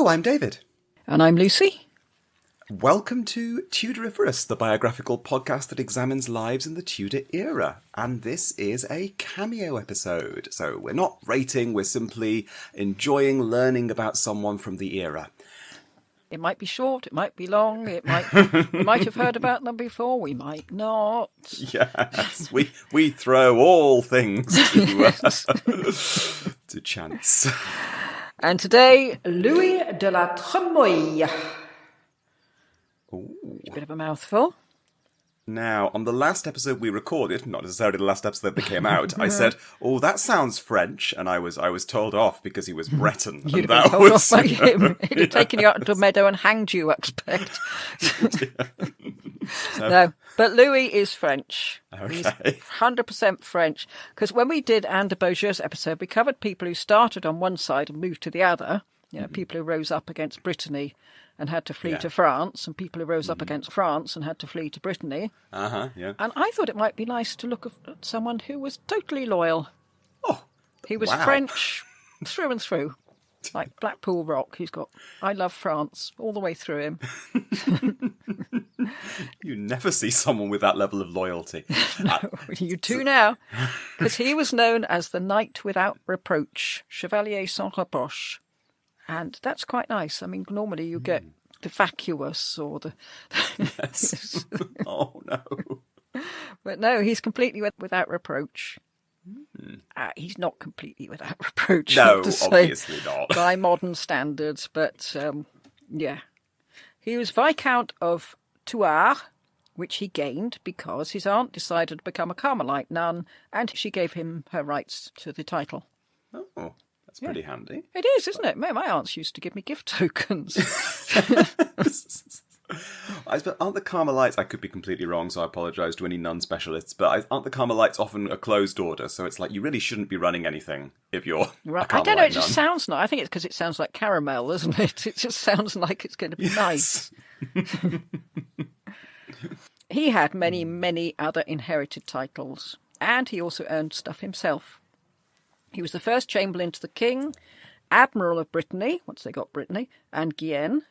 Hello, I'm David. And I'm Lucy. Welcome to Tudoriferous, the biographical podcast that examines lives in the Tudor era. And this is a Cameo episode. So we're not rating, we're simply enjoying learning about someone from the era. It might be short, it might be long, we might have heard about them before, we might not. Yes, we throw all things to chance. And today, Louis de la Tremouille. Ooh. A bit of a mouthful. Now, on the last episode we recorded, not necessarily the last episode that came out, I said, "Oh, that sounds French," and I was told off because he was Breton. You'd and have been told off by him. He'd have taken you out to a meadow and hanged you, I expect. No, but Louis is French. Okay. He's 100% French. Because when we did Anne de Beaujeu's episode, we covered people who started on one side and moved to the other. You know, people who rose up against Brittany and had to flee to France, and people who rose up against France and had to flee to Brittany. Yeah. And I thought it might be nice to look at someone who was totally loyal. Oh, he was French through and through, like Blackpool Rock. I love France all the way through him. You never see someone with that level of loyalty. No, you do now, because he was known as the Knight Without Reproach, Chevalier sans reproche. And that's quite nice. I mean, normally you get the vacuous or the... Yes. Oh, no. But no, he's completely without reproach. He's not completely without reproach. No, obviously not. By modern standards, but yeah. He was Viscount of Thouars, which he gained because his aunt decided to become a Carmelite nun, and she gave him her rights to the title. Oh, that's pretty handy. It is, isn't it? My aunts used to give me gift tokens. Aren't the Carmelites, I could be completely wrong, so I apologise to any nun specialists, but aren't the Carmelites often a closed order? So it's like you really shouldn't be running anything if you're Right. a Carmelite I don't know, it nun. just sounds nice. I think it's because it sounds like caramel, doesn't it? It just sounds like it's going to be nice. He had many, many other inherited titles, and he also earned stuff himself. He was the first Chamberlain to the King, Admiral of Brittany, once they got Brittany, and Guienne,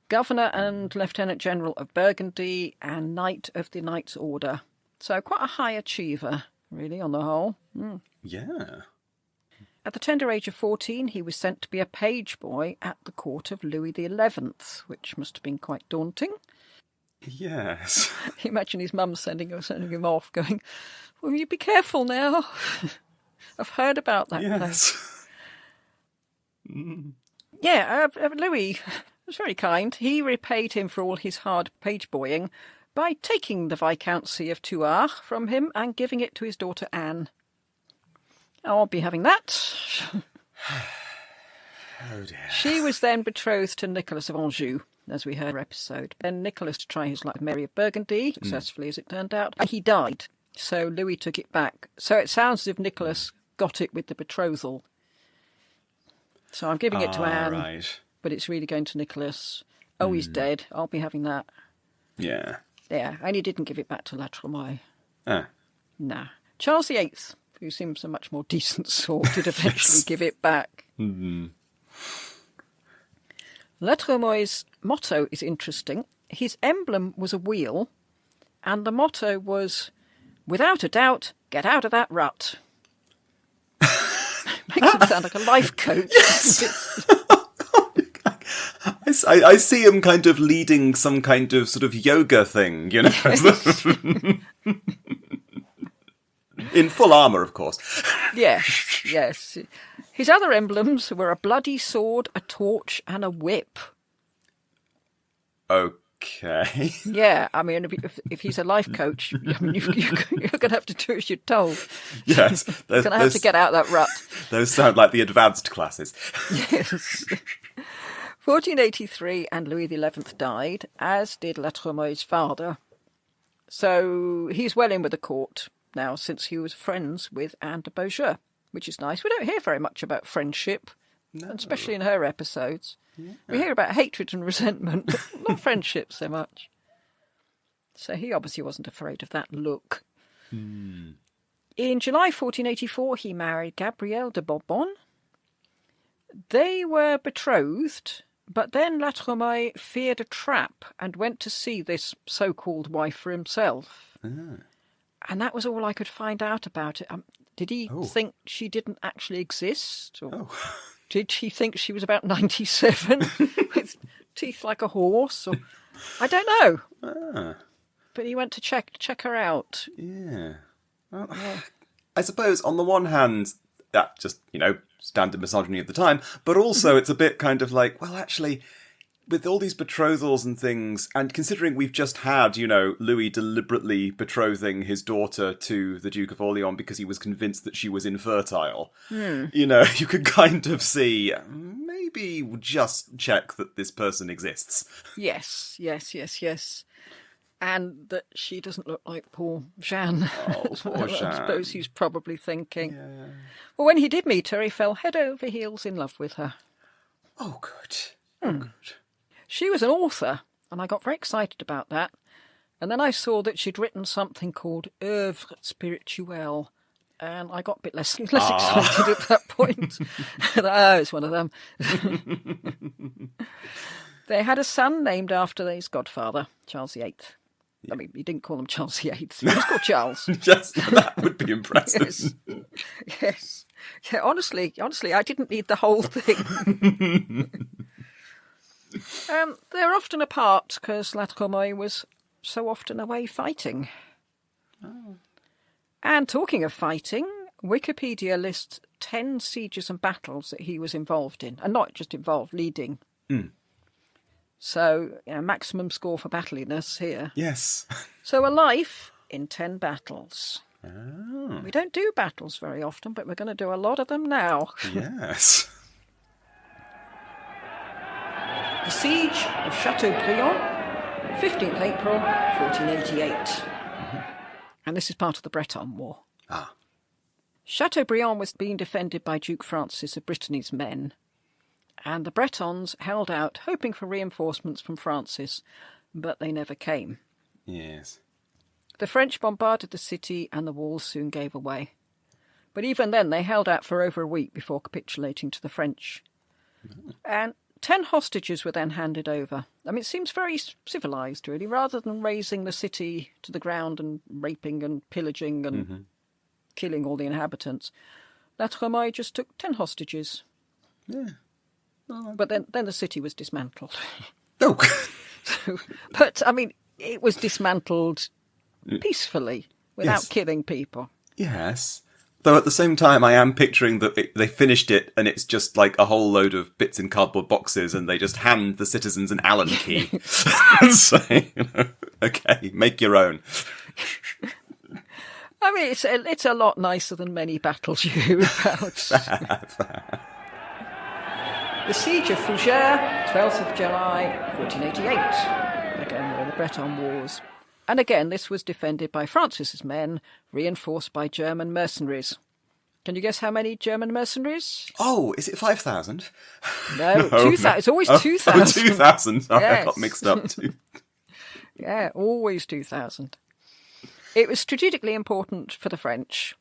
Governor and Lieutenant General of Burgundy, and Knight of the Knight's Order. So quite a high achiever, really, on the whole. Yeah. At the tender age of 14, he was sent to be a page boy at the court of Louis XI, which must have been quite daunting. Yes. Imagine his mum sending him off, going, "Will you be careful now? I've heard about that place." Yeah, Louis was very kind. He repaid him for all his hard page boying by taking the Viscountcy of Thouars from him and giving it to his daughter Anne. I'll be having that. Oh dear. She was then betrothed to Nicholas of Anjou, as we heard in our episode. Then Nicholas to try his luck with Mary of Burgundy, successfully as it turned out. And he died, so Louis took it back. So it sounds as if Nicholas got it with the betrothal. So I'm giving it to Anne, right. but it's really going to Nicholas. Oh, he's dead. I'll be having that. Yeah. Yeah, and he didn't give it back to La Tremouille. Ah. Nah. Charles VIII, who seems a much more decent sort, did eventually give it back. La Tremouille's motto is interesting. His emblem was a wheel, and the motto was, "Without a doubt, get out of that rut." Makes him sound like a life coach. Yes. I see him kind of leading some kind of sort of yoga thing, you know. In full armour, of course. Yes. His other emblems were a bloody sword, a torch, and a whip. Okay. Yeah, I mean, if he's a life coach, I mean, you're going to have to do as you're told. Yes. You're going to have to get out of that rut. Those sound like the advanced classes. Yes. 1483, and Louis XI died, as did La Tremouille's father. So he's well in with the court now, since he was friends with Anne de Beaujeu, which is nice. We don't hear very much about friendship, especially in her episodes. Yeah. We hear about hatred and resentment, but not friendship so much. So he obviously wasn't afraid of that look. In July 1484, he married Gabrielle de Bourbon. They were betrothed But then La Tremouille feared a trap and went to see this so-called wife for himself. Ah. And that was all I could find out about it. Did he think she didn't actually exist? Or did he think she was about 97 with teeth like a horse? Or I don't know. Ah. But he went to check her out. Yeah. Well, I suppose on the one hand, that just, standard misogyny of the time, but also it's a bit kind of like, well, actually, with all these betrothals and things, and considering we've just had, Louis deliberately betrothing his daughter to the Duke of Orleans because he was convinced that she was infertile, you could kind of see, maybe just check that this person exists. Yes. And that she doesn't look like poor Jeanne. Oh, poor Jeanne. I suppose he's probably thinking. Yeah. Well, when he did meet her, he fell head over heels in love with her. Oh, good. Oh, good. She was an author, and I got very excited about that. And then I saw that she'd written something called Œuvre Spirituelle, and I got a bit less excited at that point. It's one of them. They had a son named after his godfather, Charles VIII. I mean, he didn't call him Charles VIII. He was called Charles. Just that would be impressive. Yes. Yeah, honestly, I didn't need the whole thing. They're often apart because La Tremouille was so often away fighting. Oh. And talking of fighting, Wikipedia lists 10 sieges and battles that he was involved in. And not just involved, leading. Mm. So, maximum score for battliness here. Yes. So a life in 10 battles. Oh. We don't do battles very often, but we're going to do a lot of them now. Yes. The Siege of Chateaubriand, 15th April, 1488. Mm-hmm. And this is part of the Breton War. Ah. Chateaubriand was being defended by Duke Francis of Brittany's men. And the Bretons held out, hoping for reinforcements from Francis, but they never came. Yes. The French bombarded the city and the walls soon gave away. But even then they held out for over a week before capitulating to the French. Mm. And 10 hostages were then handed over. I mean, it seems very civilised, really, rather than razing the city to the ground and raping and pillaging and killing all the inhabitants. La Tremouille just took 10 hostages. Yeah. But then the city was dismantled. Oh. But, I mean, it was dismantled peacefully, without killing people. Yes. Though at the same time, I am picturing that they finished it and it's just like a whole load of bits in cardboard boxes and they just hand the citizens an Allen key and say, okay, make your own. I mean, it's a lot nicer than many battles you hear about. The Siege of Fougères, 12th of July, 1488. Again, we're in the Breton Wars. And again, this was defended by Francis's men, reinforced by German mercenaries. Can you guess how many German mercenaries? Oh, is it 5,000? No, 2,000. No. It's always 2,000. Oh, 2,000. Sorry, yes. I got mixed up too. Yeah, always 2,000. It was strategically important for the French.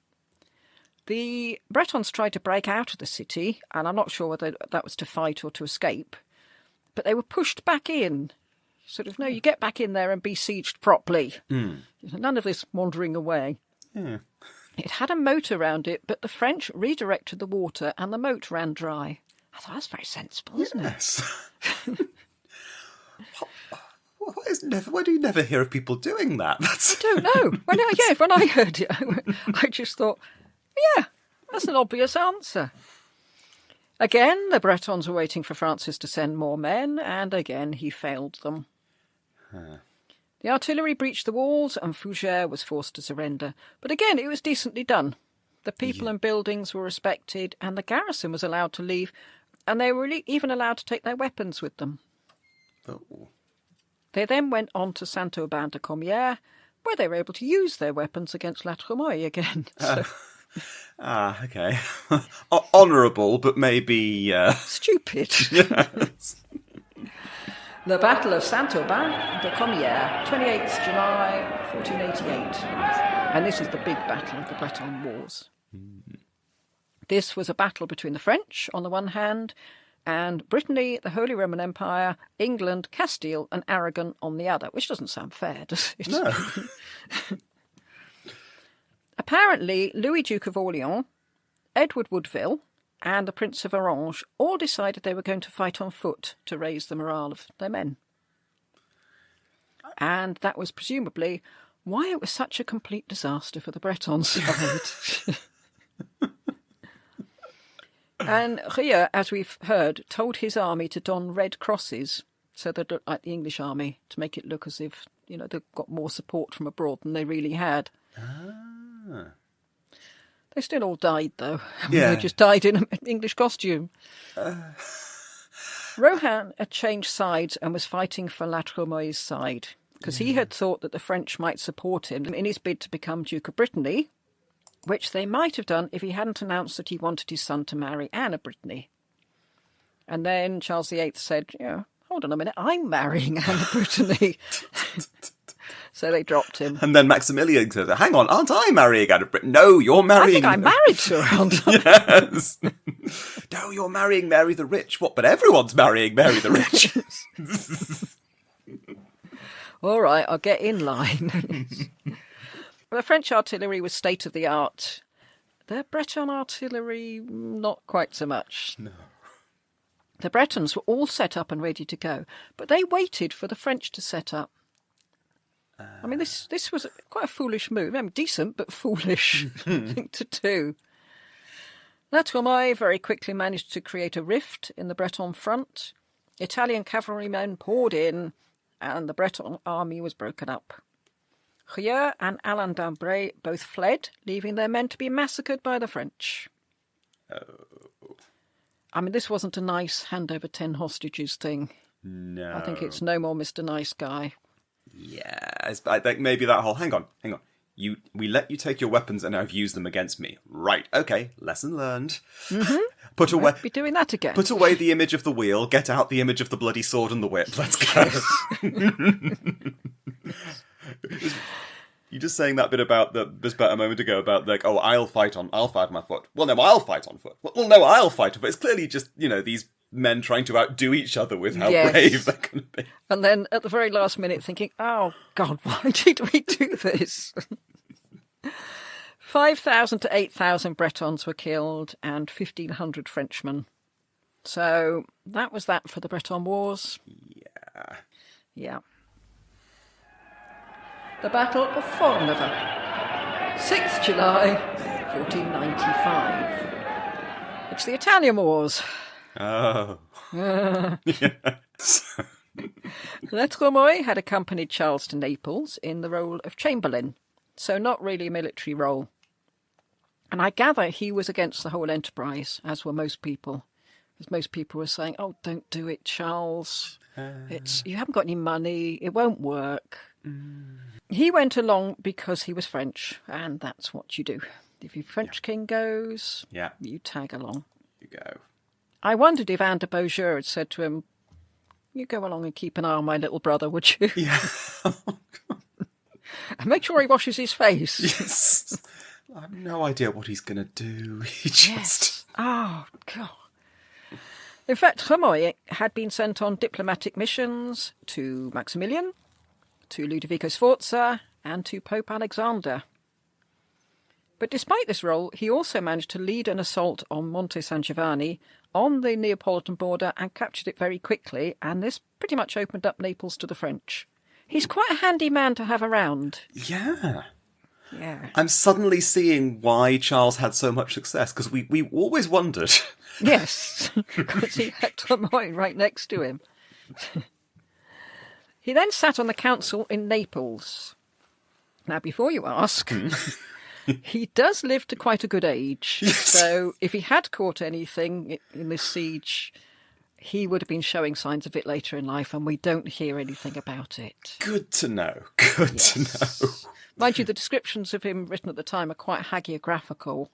The Bretons tried to break out of the city, and I'm not sure whether that was to fight or to escape, but they were pushed back in. Sort of, no, you get back in there and besieged properly. Mm. None of this wandering away. Yeah. It had a moat around it, but the French redirected the water and the moat ran dry. I thought, that's very sensible, isn't it? Why do you never hear of people doing that? I don't know. When I heard it, I just thought, yeah, that's an obvious answer. Again, the Bretons were waiting for Francis to send more men, and again he failed them. Huh. The artillery breached the walls, and Fougères was forced to surrender. But again, it was decently done. The people and buildings were respected, and the garrison was allowed to leave, and they were even allowed to take their weapons with them. Oh. They then went on to Saint-Aubin-de-Comières, where they were able to use their weapons against La Tremouille again. Okay. Honourable, but maybe... Stupid. Yes. The Battle of Saint-Aubin-de-Comières, 28th July, 1488. And this is the big battle of the Breton Wars. Mm. This was a battle between the French, on the one hand, and Brittany, the Holy Roman Empire, England, Castile, and Aragon on the other, which doesn't sound fair, does it? No. Apparently, Louis, Duke of Orleans, Edward Woodville, and the Prince of Orange all decided they were going to fight on foot to raise the morale of their men. And that was presumably why it was such a complete disaster for the Bretons side. And Rieux, as we've heard, told his army to don red crosses so they looked like the English army, to make it look as if, you know, they've got more support from abroad than they really had. Ah. They still all died, though. Yeah. They just died in an English costume. Rohan had changed sides and was fighting for La Tremouille's side, because he had thought that the French might support him in his bid to become Duke of Brittany, which they might have done if he hadn't announced that he wanted his son to marry Anne of Brittany. And then Charles VIII said, yeah, hold on a minute, I'm marrying Anne of Brittany. So they dropped him. And then Maximilian said, hang on, aren't I marrying Anne of Brittany? No, you're marrying... I think I'm married to her, aren't I? Yes. No, you're marrying Mary the Rich. What? But everyone's marrying Mary the Rich. All right, I'll get in line. The French artillery was state-of-the-art. The Breton artillery, not quite so much. No. The Bretons were all set up and ready to go, but they waited for the French to set up. I mean, this was quite a foolish move. I mean, decent, but foolish thing to do. La Tremouille very quickly managed to create a rift in the Breton front. Italian cavalrymen poured in, and the Breton army was broken up. Rieux and Alain d'Ambray both fled, leaving their men to be massacred by the French. Oh. I mean, this wasn't a nice hand over 10 hostages thing. No. I think it's no more Mr. Nice Guy. Yeah, I think maybe that whole... Hang on. We let you take your weapons and now you've used them against me. Right, okay, lesson learned. Mm-hmm. Put away... Won't be doing that again. Put away the image of the wheel, get out the image of the bloody sword and the whip. Let's go. You're just saying that bit about just about a moment ago about like, oh, I'll fight on my foot. Well, no, I'll fight on foot. Well, no, I'll fight on foot. It's clearly just, you know, these men trying to outdo each other with how brave they're going to be. And then at the very last minute thinking, oh, God, why did we do this? 5,000 to 8,000 Bretons were killed and 1,500 Frenchmen. So that was that for the Breton Wars. Yeah. The Battle of Fornever, 6th July, 1495. It's the Italian Wars. Oh. Yes. La Tremouille had accompanied Charles to Naples in the role of Chamberlain, so not really a military role. And I gather he was against the whole enterprise, as were most people. Because most people were saying, oh, don't do it, Charles. You haven't got any money, it won't work. He went along because he was French, and that's what you do. If your French king goes, you tag along. You go. I wondered if Anne de Beaujeu had said to him, you go along and keep an eye on my little brother, would you? Yeah. And make sure he washes his face. Yes. I have no idea what he's going to do. He just... Yes. Oh, God. In fact, Tremouille had been sent on diplomatic missions to Maximilian, to Ludovico Sforza, and to Pope Alexander. But despite this role, he also managed to lead an assault on Monte San Giovanni on the Neapolitan border and captured it very quickly, and this pretty much opened up Naples to the French. He's quite a handy man to have around. Yeah. Yeah. I'm suddenly seeing why Charles had so much success, because we always wondered. Yes, because he had Tremouille right next to him. He then sat on the council in Naples. Now, before you ask, he does live to quite a good age. Yes. So if he had caught anything in this siege, he would have been showing signs of it later in life, and we don't hear anything about it. Good to know. Good to know. Mind you, the descriptions of him written at the time are quite hagiographical.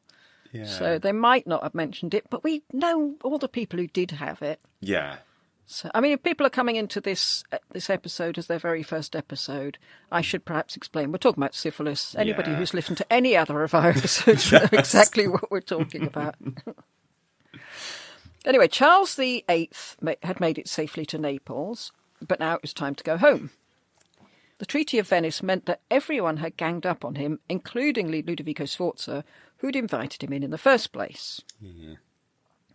Yeah. So they might not have mentioned it, but we know all the people who did have it. Yeah. So, I mean, if people are coming into this episode as their very first episode, I should perhaps explain. We're talking about syphilis. Anybody who's listened to any other of our episodes know exactly what we're talking about. Anyway, Charles VIII had made it safely to Naples, but now it was time to go home. The Treaty of Venice meant that everyone had ganged up on him, including Ludovico Sforza, who'd invited him in the first place. Yeah.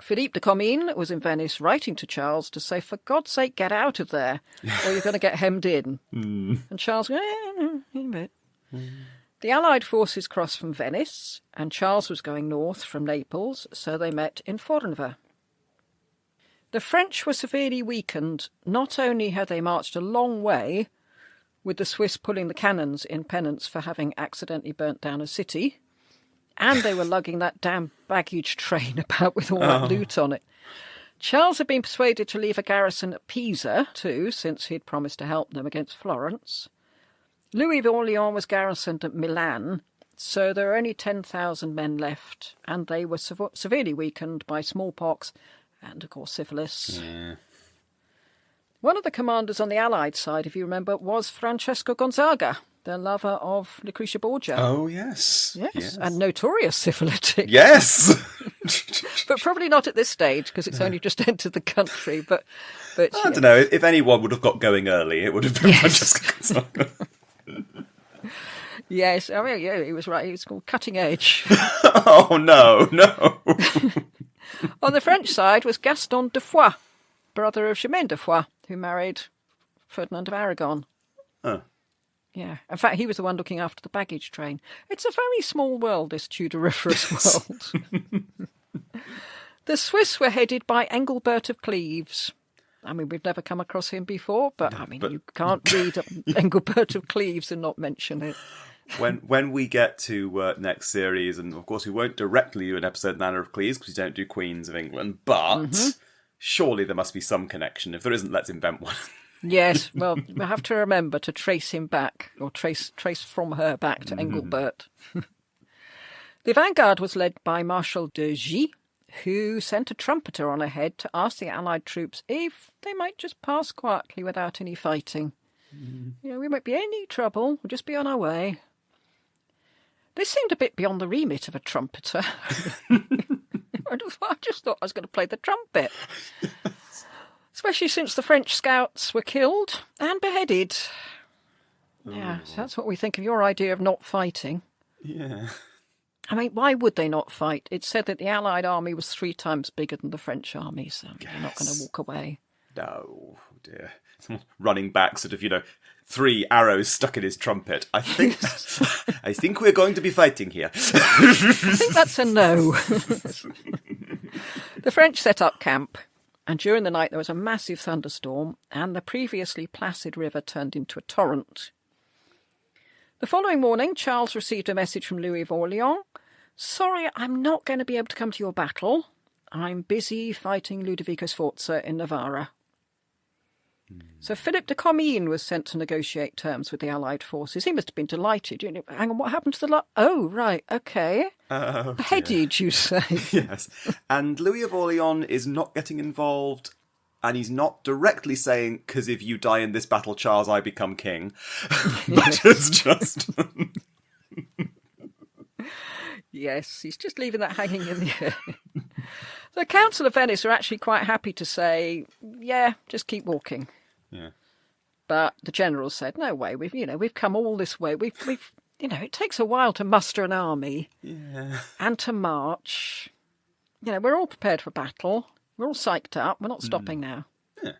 Philippe de Comines was in Venice writing to Charles to say, for God's sake, get out of there, or you're going to get hemmed in. And Charles went, in a bit. The Allied forces crossed from Venice, and Charles was going north from Naples, so they met in Fornova. The French were severely weakened. Not only had they marched a long way, with the Swiss pulling the cannons in penance for having accidentally burnt down a city, and they were lugging that damn baggage train about with all that loot on it. Charles had been persuaded to leave a garrison at Pisa, too, since he'd promised to help them against Florence. Louis of Orleans was garrisoned at Milan, so there were only 10,000 men left, and they were severely weakened by smallpox and, of course, syphilis. Yeah. One of the commanders on the Allied side, if you remember, was Francesco Gonzaga, the lover of Lucretia Borgia. Oh, yes. Yes, and notorious syphilitic. Yes! But probably not at this stage, because it's only just entered the country. But I don't know. If anyone would have got going early, it would have been Francesco Gonzaga. Yes, I mean, yeah, he was right. He was called Cutting Edge. Oh, no. On the French side was Gaston de Foix, brother of Germaine de Foix, who married Ferdinand of Aragon. Oh. Yeah. In fact, he was the one looking after the baggage train. It's a very small world, this Tudoriferous world. The Swiss were headed by Engelbert of Cleves. I mean, we've never come across him before, but you can't read Engelbert of Cleves and not mention it. When we get to next series, and of course we won't directly do an episode of Anna of Cleves because we don't do Queens of England, but surely there must be some connection. If there isn't, let's invent one. Yes, well, we have to remember to trace him back, or trace from her back to Engelbert. The vanguard was led by Marshal de Gy, who sent a trumpeter on ahead to ask the Allied troops if they might just pass quietly without any fighting. We won't be any trouble, we'll just be on our way. This seemed a bit beyond the remit of a trumpeter. I just thought I was going to play the trumpet. Especially since the French scouts were killed and beheaded. Yeah, so that's what we think of your idea of not fighting. Yeah. I mean, why would they not fight? It said that the Allied army was 3 times bigger than the French army, so you're not going to walk away. No, dear. Running back, sort of, 3 arrows stuck in his trumpet. I think we're going to be fighting here. I think that's a no. The French set up camp, and during the night there was a massive thunderstorm, and the previously placid river turned into a torrent. The following morning, Charles received a message from Louis of Orleans. Sorry, I'm not going to be able to come to your battle. I'm busy fighting Ludovico Sforza in Navarra. So Philip de Comines was sent to negotiate terms with the Allied forces. He must have been delighted. Hang on, what happened to the Oh, right, okay. Beheaded, you say? Yes. And Louis of Orleans is not getting involved, and he's not directly saying, because if you die in this battle, Charles, I become king. But it's just... Yes, he's just leaving that hanging in the air. The Council of Venice are actually quite happy to say, yeah, just keep walking. Yeah. But the generals said, no way, we've come all this way. We've it takes a while to muster an army. Yeah. And to march. We're all prepared for battle. We're all psyched up. We're not stopping now. Yeah.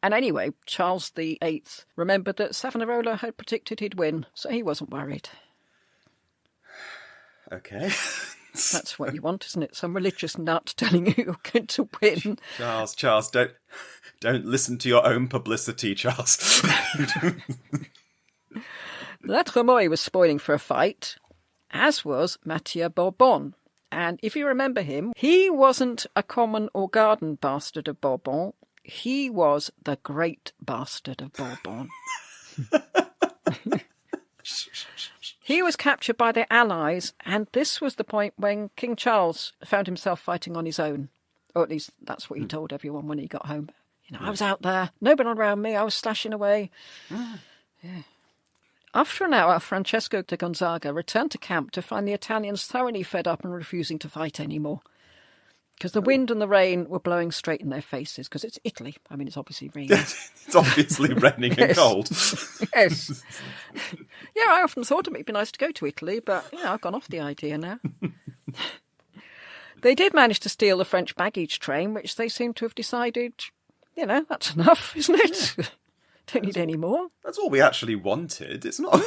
And anyway, Charles VIII remembered that Savonarola had predicted he'd win, so he wasn't worried. Okay. That's what you want, isn't it? Some religious nut telling you you're going to win. Charles, don't listen to your own publicity, Charles. La Tremouille was spoiling for a fight, as was Mathieu Bourbon. And if you remember him, he wasn't a common or garden bastard of Bourbon. He was the great bastard of Bourbon. He was captured by the Allies, and this was the point when King Charles found himself fighting on his own. Or at least that's what he told everyone when he got home. I was out there, nobody around me, I was slashing away. Yeah. After an hour, Francesco de Gonzaga returned to camp to find the Italians thoroughly fed up and refusing to fight anymore. because the wind and the rain were blowing straight in their faces, because it's Italy. I mean, it's obviously raining. It's obviously raining and cold. Yes. Yeah, I often thought it would be nice to go to Italy, but, I've gone off the idea now. They did manage to steal the French baggage train, which they seem to have decided, that's enough, isn't it? Yeah. Don't need any more. That's all we actually wanted. It's not...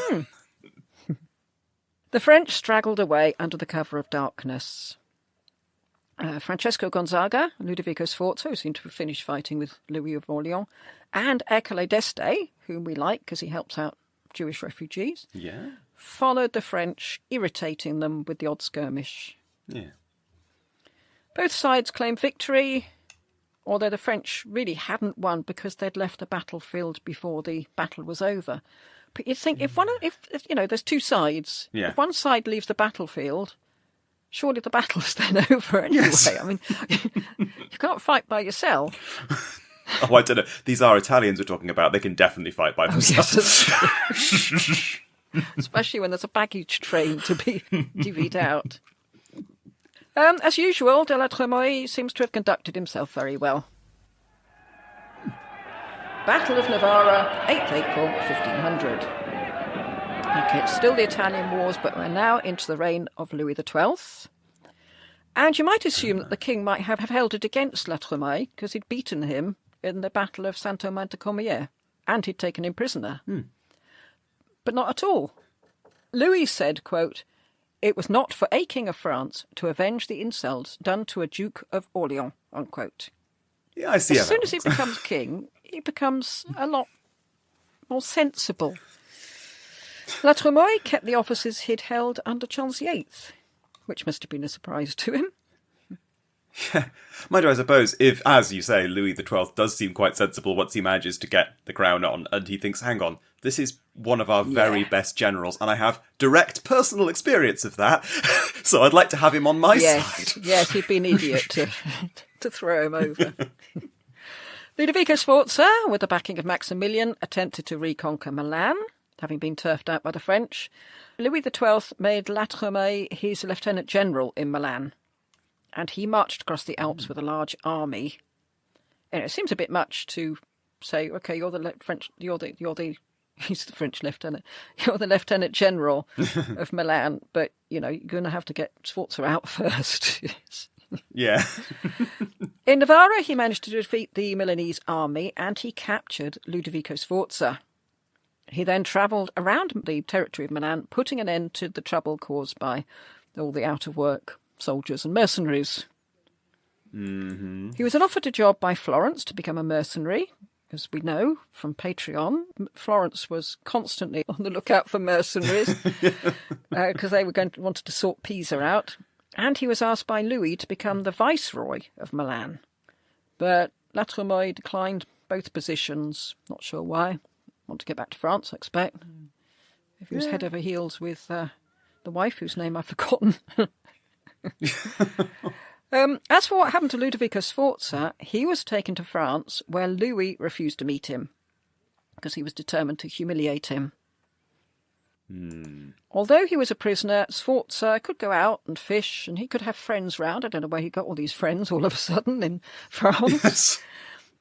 The French straggled away under the cover of darkness. Francesco Gonzaga, Ludovico Sforza, who seemed to have finished fighting with Louis of Orleans, and Ercole d'Este, whom we like because he helps out Jewish refugees, followed the French, irritating them with the odd skirmish. Yeah. Both sides claimed victory, although the French really hadn't won because they'd left the battlefield before the battle was over. But you'd think if there's two sides, if one side leaves the battlefield, surely the battle's then over anyway. Yes. I mean, you can't fight by yourself. Oh, I don't know. These are Italians we're talking about. They can definitely fight by themselves. Yes, especially when there's a baggage train to be divvied out. As usual, de la Tremouille seems to have conducted himself very well. Battle of Navarra, 8th April, 1500. Okay, it's still the Italian Wars, but we're now into the reign of Louis XII. And you might assume that the king might have held it against La Tremouille because he'd beaten him in the Battle of Saint-Omer-de-Comiers, and he'd taken him prisoner. But not at all. Louis said, quote, "It was not for a king of France to avenge the insults done to a Duke of Orleans," unquote. Yeah, I see. As soon as he becomes king, he becomes a lot more sensible. La Tremouille kept the offices he'd held under Charles VIII, which must have been a surprise to him. Yeah. Mind you, I suppose, if, as you say, Louis XII does seem quite sensible once he manages to get the crown on, and he thinks, hang on, this is one of our very best generals, and I have direct personal experience of that, so I'd like to have him on my side. Yes, he'd be an idiot to throw him over. Ludovico Sforza, with the backing of Maximilian, attempted to reconquer Milan, having been turfed out by the French. Louis XII made La Tremouille his lieutenant general in Milan, and he marched across the Alps with a large army. And it seems a bit much to say, okay, he's the French lieutenant, you're the lieutenant general of Milan, but you're going to have to get Sforza out first. Yeah. In Navarra, he managed to defeat the Milanese army, and he captured Ludovico Sforza. He then travelled around the territory of Milan, putting an end to the trouble caused by all the out-of-work soldiers and mercenaries. Mm-hmm. He was offered a job by Florence to become a mercenary. As we know from Patreon, Florence was constantly on the lookout for mercenaries because they wanted to sort Pisa out. And he was asked by Louis to become the viceroy of Milan. But La Tremouille declined both positions. Not sure why. Want to get back to France, I expect. If he was head over heels with the wife, whose name I've forgotten. As for what happened to Ludovico Sforza, he was taken to France, where Louis refused to meet him because he was determined to humiliate him. Although he was a prisoner, Sforza could go out and fish, and he could have friends round. I don't know where he got all these friends all of a sudden in France. Yes.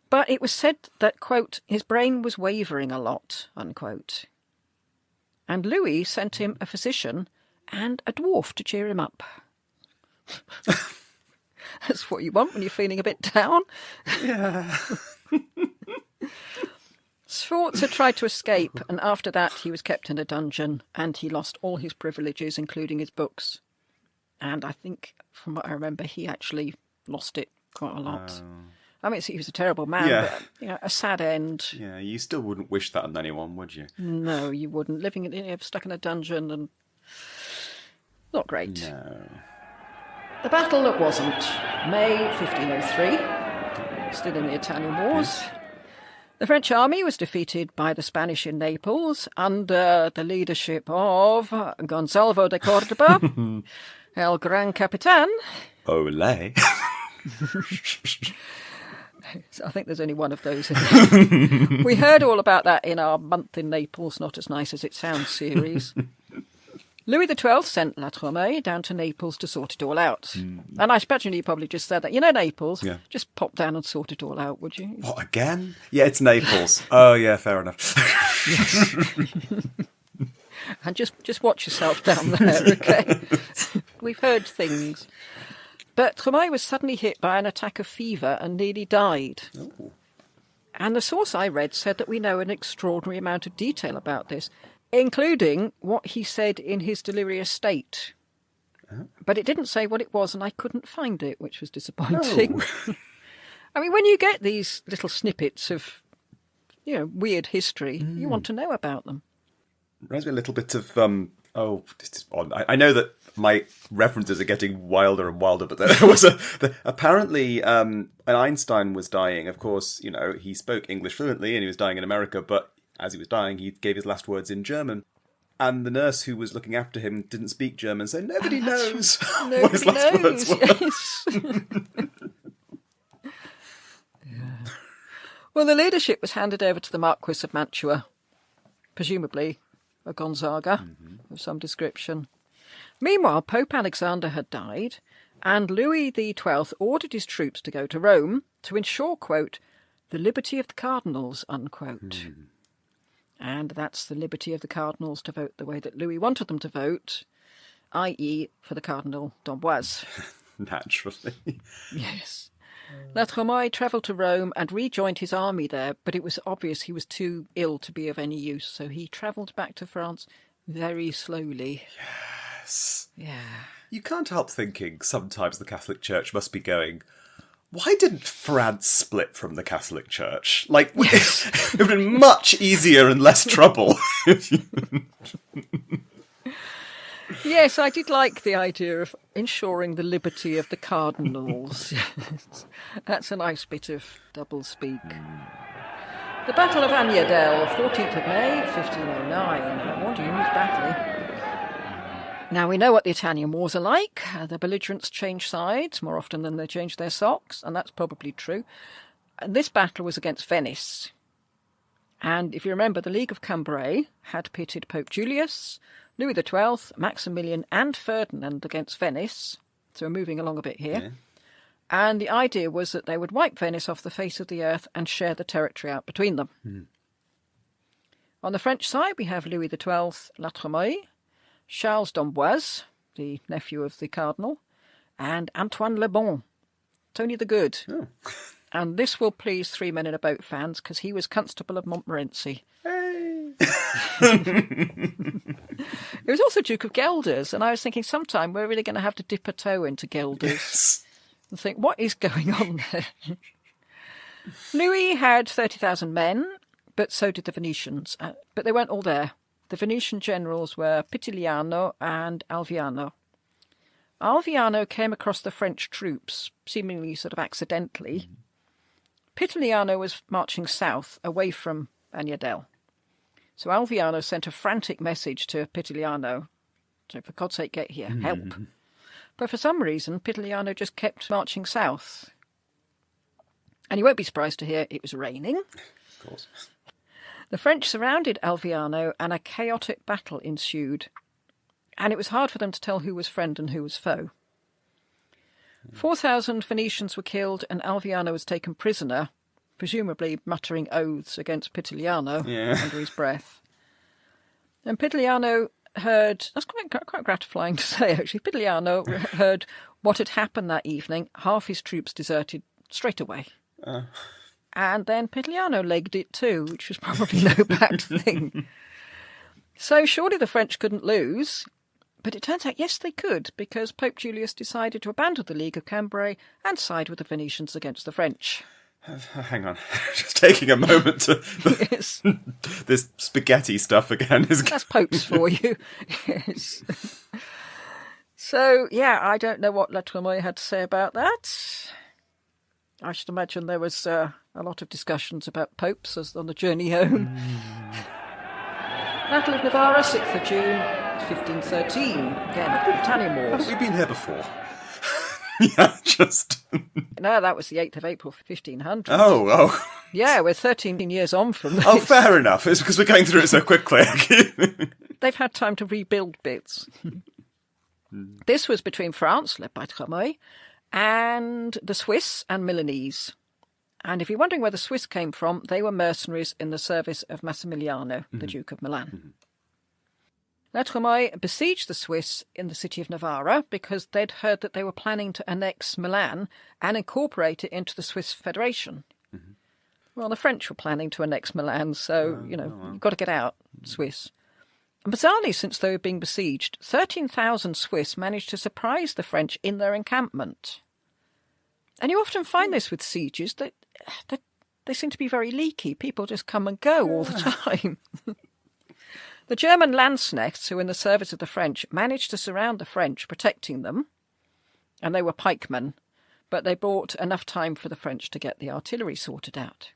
But it was said that, quote, his brain was wavering a lot, unquote. And Louis sent him a physician and a dwarf to cheer him up. That's what you want when you're feeling a bit down. Yeah. Sforza tried to escape, and after that he was kept in a dungeon, and he lost all his privileges, including his books. And I think, from what I remember, he actually lost it quite a lot. I mean, he was a terrible man, but a sad end. Yeah, you still wouldn't wish that on anyone, would you? No, you wouldn't. Stuck in a dungeon and not great. No. The battle that wasn't. May 1503. Still in the Italian Wars. Yes. The French army was defeated by the Spanish in Naples under the leadership of Gonzalo de Cordoba, El Gran Capitan. Olé. I think there's only one of those in there. We heard all about that in our Month in Naples, Not As Nice As It Sounds series. Louis XII sent La Tremouille down to Naples to sort it all out. And I imagine you probably just said that. You know Naples? Yeah. Just pop down and sort it all out, would you? What, again? Yeah, it's Naples. Oh, yeah, fair enough. And just watch yourself down there, okay? We've heard things. But Tremouille was suddenly hit by an attack of fever and nearly died. Oh. And the source I read said that we know an extraordinary amount of detail about this, including what he said in his delirious state. Oh. But it didn't say what it was, and I couldn't find it, which was disappointing. Oh. I mean, when you get these little snippets of, weird history, you want to know about them. Reminds me a little bit of, this is odd. I know that my references are getting wilder and wilder, but there was apparently an Einstein was dying. Of course, he spoke English fluently and he was dying in America, but as he was dying, he gave his last words in German. And the nurse who was looking after him didn't speak German, so nobody knows what his last words were. Yes. Well, the leadership was handed over to the Marquis of Mantua, presumably a Gonzaga of some description. Meanwhile, Pope Alexander had died, and Louis XII ordered his troops to go to Rome to ensure, quote, the liberty of the cardinals, unquote. And that's the liberty of the cardinals to vote the way that Louis wanted them to vote, i.e. for the Cardinal d'Amboise. Naturally. Yes. La Tremouille travelled to Rome and rejoined his army there, but it was obvious he was too ill to be of any use, so he travelled back to France very slowly. Yes. Yeah. You can't help thinking sometimes the Catholic Church must be going, why didn't France split from the Catholic Church? Like, yes. It would have been much easier and less trouble. Yes, I did like the idea of ensuring the liberty of the cardinals. That's a nice bit of double-speak. The Battle of Agnadel, 14th of May, 1509. I wonder who's battling. Now, we know what the Italian wars are like. The belligerents change sides more often than they change their socks, and that's probably true. And this battle was against Venice. And if you remember, the League of Cambrai had pitted Pope Julius, Louis XII, Maximilian and Ferdinand against Venice. So we're moving along a bit here. Yeah. And the idea was that they would wipe Venice off the face of the earth and share the territory out between them. On the French side, we have Louis XII, La Tremouille, Charles d'Amboise, the nephew of the cardinal, and Antoine Le Bon, Tony the Good. Oh. And this will please Three Men in a Boat fans, because he was Constable of Montmorency. Hey! He was also Duke of Guelders, and I was thinking sometime we're really going to have to dip a toe into Guelders. Yes. And think, what is going on there? Louis had 30,000 men, but so did the Venetians. But they weren't all there. The Venetian generals were Pitiliano and Alviano. Alviano came across the French troops, seemingly sort of accidentally. Pitiliano was marching south, away from Agnadel. So Alviano sent a frantic message to Pitiliano. So for God's sake, get here, help. But for some reason, Pitiliano just kept marching south. And you won't be surprised to hear it was raining. Of course. The French surrounded Alviano and a chaotic battle ensued. And it was hard for them to tell who was friend and who was foe. 4,000 Venetians were killed and Alviano was taken prisoner, presumably muttering oaths against Pitiliano under his breath. And Pitiliano heard, that's quite gratifying to say actually, Pitiliano heard what had happened that evening. Half his troops deserted straight away. And then Pitiliano legged it too, which was probably no bad thing. So surely the French couldn't lose. But it turns out, yes, they could, because Pope Julius decided to abandon the League of Cambrai and side with the Venetians against the French. Hang on. Just taking a moment to... Yes. This spaghetti stuff again is... That's popes for you. Yes. So, yeah, I don't know what La Tremouille had to say about that. I should imagine there was a lot of discussions about popes on the journey home. Battle of Navarra, 6th of June, 1513. Again, Italian Wars. Haven't we been here before? Yeah, just... No, that was the 8th of April, 1500. Oh. Yeah, we're 13 years on from this. Oh, fair enough. It's because we're going through it so quickly. they've had time to rebuild bits. This was between France, led by Tremouille, and the Swiss and Milanese. And if you're wondering where the Swiss came from, they were mercenaries in the service of Massimiliano, the Duke of Milan. La Tremouille besieged the Swiss in the city of Novara because they'd heard that they were planning to annex Milan and incorporate it into the Swiss Federation. Well, the French were planning to annex Milan, so, you've got to get out, Swiss. And bizarrely, since they were being besieged, 13,000 Swiss managed to surprise the French in their encampment. And you often find this with sieges, that they seem to be very leaky. People just come and go all the time. The German Landsknechts, who were in the service of the French, managed to surround the French, protecting them. And they were pikemen, but they bought enough time for the French to get the artillery sorted out.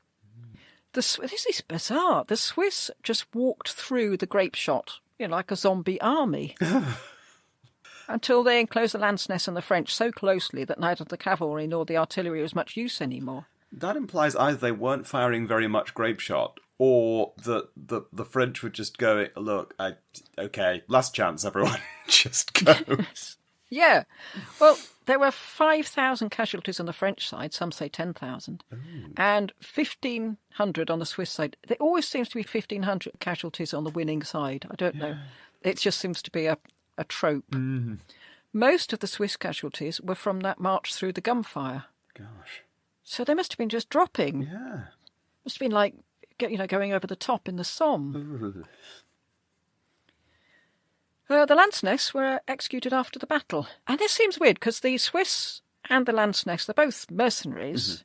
This is bizarre. The Swiss just walked through the grape shot, like a zombie army, until they enclosed the Landsknechts and the French so closely that neither the cavalry nor the artillery was much use anymore. That implies either they weren't firing very much grape shot, or that the French were just going, look, okay, last chance, everyone, just go. Yeah. Well, there were 5,000 casualties on the French side, some say 10,000, and 1,500 on the Swiss side. There always seems to be 1,500 casualties on the winning side. I don't know. It just seems to be a trope. Most of the Swiss casualties were from that march through the gunfire. Gosh. So they must have been just dropping. Yeah. Must have been like, going over the top in the Somme. The Landsknechts were executed after the battle. And this seems weird, because the Swiss and the Landsknechts, they're both mercenaries.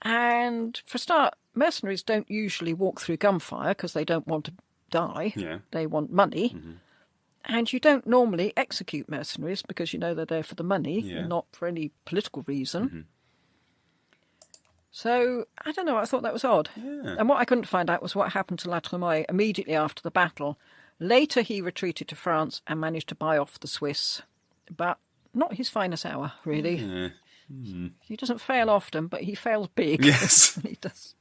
And for a start, mercenaries don't usually walk through gunfire because they don't want to die. Yeah. They want money. And you don't normally execute mercenaries because they're there for the money and not for any political reason. So, I don't know, I thought that was odd. Yeah. And what I couldn't find out was what happened to La Tremouille immediately after the battle. Later he retreated to France and managed to buy off the Swiss. But not his finest hour, really. He doesn't fail often, but he fails big. Yes. He does.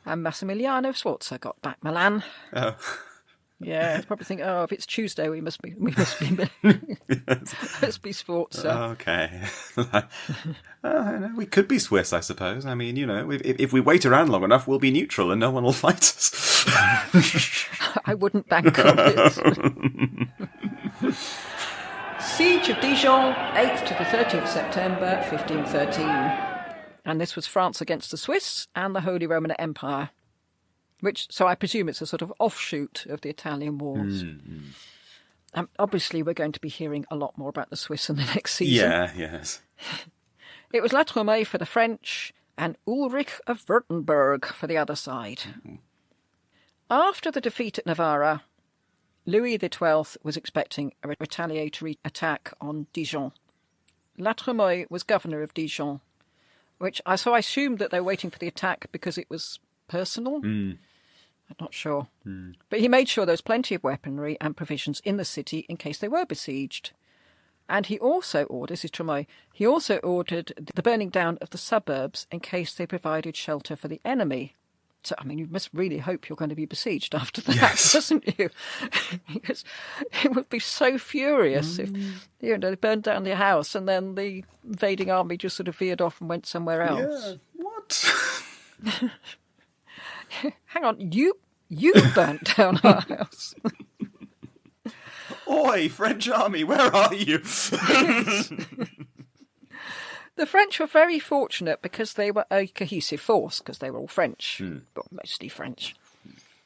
And Massimiliano Sforza got back Milan. Oh. Yeah, probably think, if it's Tuesday, we must be let's be Sforza. Okay. We could be Swiss, I suppose. I mean, if we wait around long enough, we'll be neutral and no one will fight us. I wouldn't bank on it. Siege of Dijon, 8th to the 13th September, 1513. And this was France against the Swiss and the Holy Roman Empire. So I presume it's a sort of offshoot of the Italian Wars. Obviously, we're going to be hearing a lot more about the Swiss in the next season. Yeah, yes. It was La Tremouille for the French and Ulrich of Württemberg for the other side. After the defeat at Novara, Louis XII was expecting a retaliatory attack on Dijon. La Tremouille was governor of Dijon, so I assumed that they were waiting for the attack because it was personal. I'm not sure. But he made sure there was plenty of weaponry and provisions in the city in case they were besieged. And he also ordered the burning down of the suburbs in case they provided shelter for the enemy. So, you must really hope you're going to be besieged after that, doesn't you? Because it would be so furious if they burned down your house and then the invading army just sort of veered off and went somewhere else. Yeah, what? Hang on, you burnt down our house. Oi, French army, where are you? The French were very fortunate because they were a cohesive force, because they were all French, but mostly French.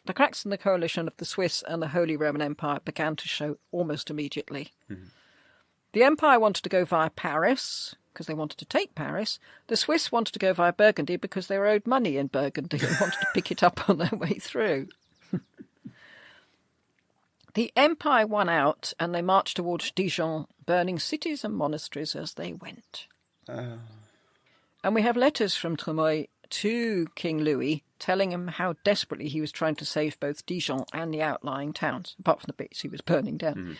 The cracks in the coalition of the Swiss and the Holy Roman Empire began to show almost immediately. The Empire wanted to go via Paris, because they wanted to take Paris. The Swiss wanted to go via Burgundy because they were owed money in Burgundy and wanted to pick it up on their way through. The Empire won out and they marched towards Dijon, burning cities and monasteries as they went. And we have letters from Tremouille to King Louis telling him how desperately he was trying to save both Dijon and the outlying towns, apart from the bits he was burning down.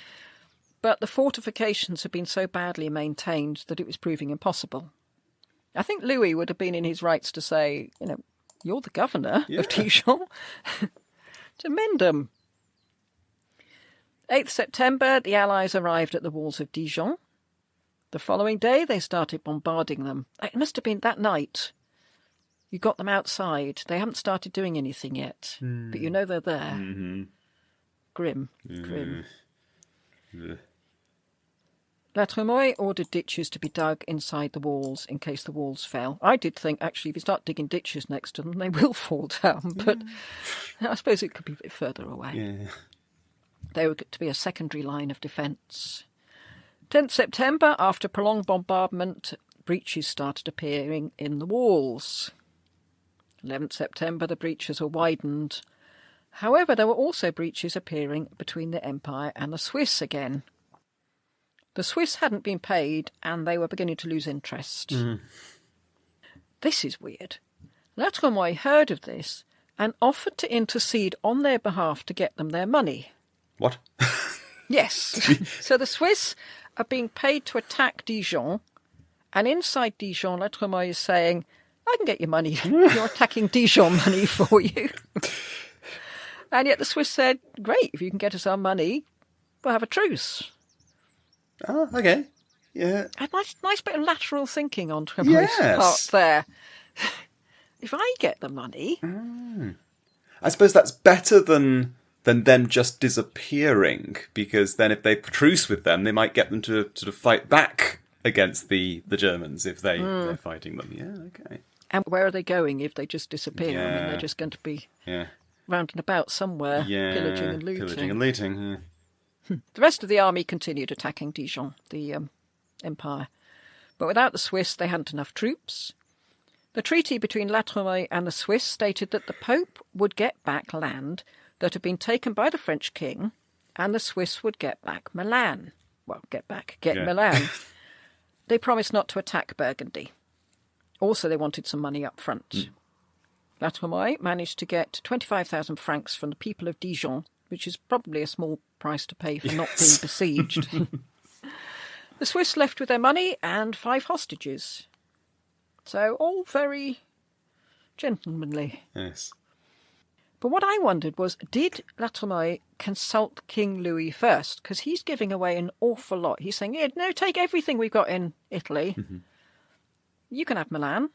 But the fortifications had been so badly maintained that it was proving impossible. I think Louis would have been in his rights to say, you're the governor of Dijon, to mend them. 8th September, the Allies arrived at the walls of Dijon. The following day, they started bombarding them. It must have been that night. You got them outside. They haven't started doing anything yet, but you know they're there. Mm-hmm. Grim. La Tremouille ordered ditches to be dug inside the walls in case the walls fell. I did think, actually, if you start digging ditches next to them, they will fall down, but I suppose it could be a bit further away. Yeah. They were to be a secondary line of defence. 10th September, after prolonged bombardment, breaches started appearing in the walls. 11th September, the breaches were widened. However, there were also breaches appearing between the Empire and the Swiss again. The Swiss hadn't been paid, and they were beginning to lose interest. This is weird. La Tremouille heard of this and offered to intercede on their behalf to get them their money. What? Yes. So the Swiss are being paid to attack Dijon, and inside Dijon, La Tremouille is saying, I can get your money. You're attacking Dijon money for you. And yet the Swiss said, great, if you can get us our money, we'll have a truce. Oh, okay. Yeah. A nice bit of lateral thinking on Tremouille's part there. If I get the money... I suppose that's better than them just disappearing, because then if they truce with them, they might get them to sort of fight back against the Germans if they're fighting them. Yeah, okay. And where are they going if they just disappear? Yeah. I mean, they're just going to be Yeah. round and about somewhere, pillaging and looting. Pillaging and looting, yeah. The rest of the army continued attacking Dijon, the Empire. But without the Swiss, they hadn't enough troops. The treaty between La Tremouille and the Swiss stated that the Pope would get back land that had been taken by the French king, and the Swiss would get back Milan. Well, get Milan. They promised not to attack Burgundy. Also, they wanted some money up front. La Tremouille managed to get 25,000 francs from the people of Dijon, which is probably a small price to pay for not being besieged. The Swiss left with their money and 5 hostages. So all very gentlemanly. Yes. But what I wondered was, did La Tremouille consult King Louis first? Because he's giving away an awful lot. He's saying, no, take everything we've got in Italy. You can have Milan.